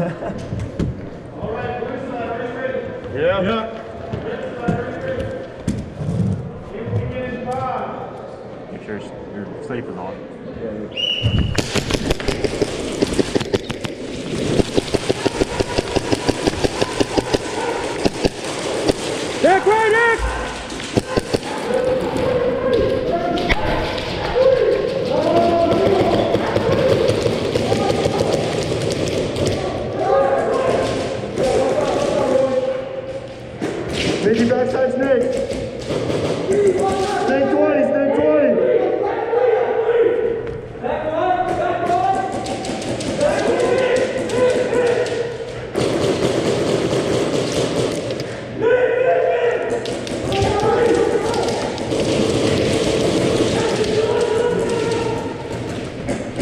Yeah. Yeah. Make sure your sleep is on. Nick, right, Nick! Biggie backside snake. Snake 20, snake 20.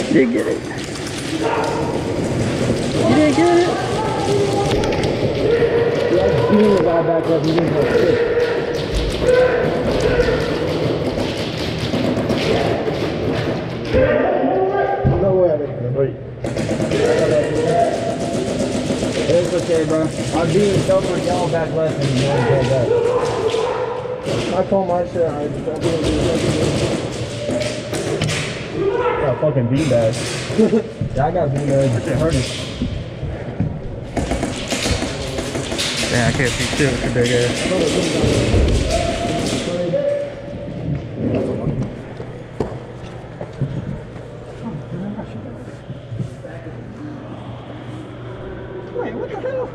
You didn't get it. You didn't get it. Yeah, you the guy back up. You didn't have shit. No way. It's okay, bro. I'm being so much y'all back left and you don't get that. I call my shit. I Got fucking beanbag. yeah, I got beanbag. It hurted. Yeah, I can't see shit with your big ass. Wait, what the hell?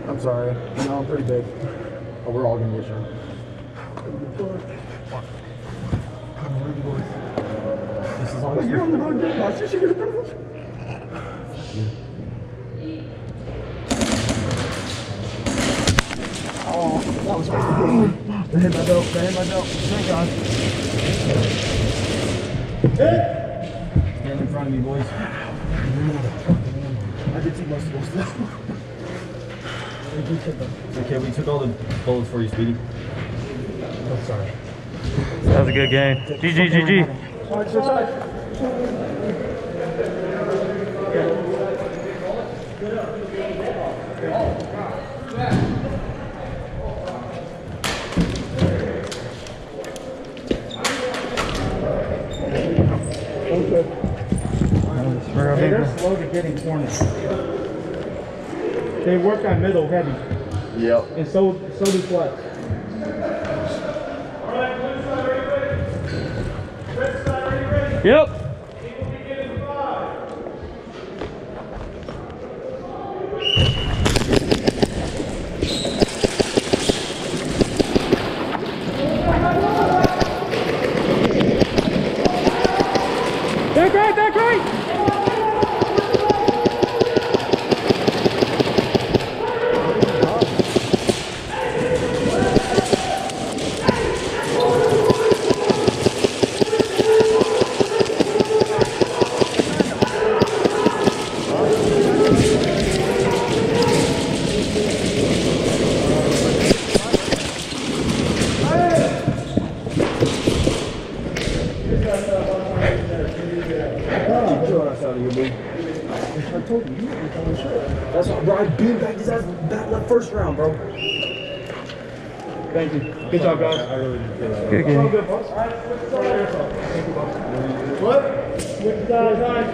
I'm sorry. No, I'm pretty big. Oh, we're all gonna get shot. This is all you're on the road, dude. Watch this. You're gonna put it. Oh, that was right. They hit my belt. They hit my belt. Thank God. Stand in front of me, boys. I did take most of those stuff. It's okay, we took all the bullets for you, Speedy. I'm sorry. That was a good game. GG, GG. Hey, they're slow to getting corners. They work on middle heavy. Yep. And so do flex. Yep. Back right, back right! That's what, bro, I beanbagged his ass back left first round, bro. Thank you. Good job, guys. Good game. What? Side.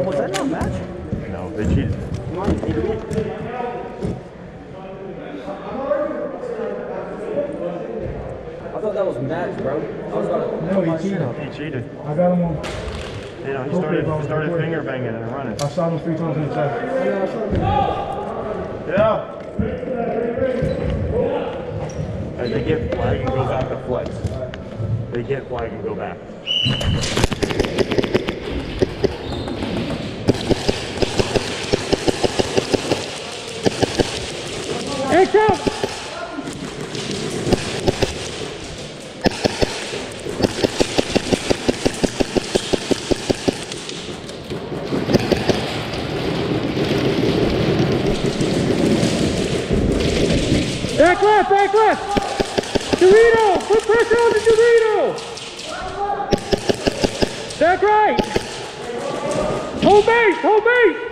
Was that not a match? No, they cheated. Come on, I thought that was match, bro. I was about to. No, he cheated. He cheated. I got him on. You know, he started finger banging and running. I shot him 3 times in the chest. Yeah. Hey, they get flag and go back to flex. They get flag and go back. Hey, Trump! Back left, back left. Dorito, put pressure on the Dorito. Back right. Hold base, hold base.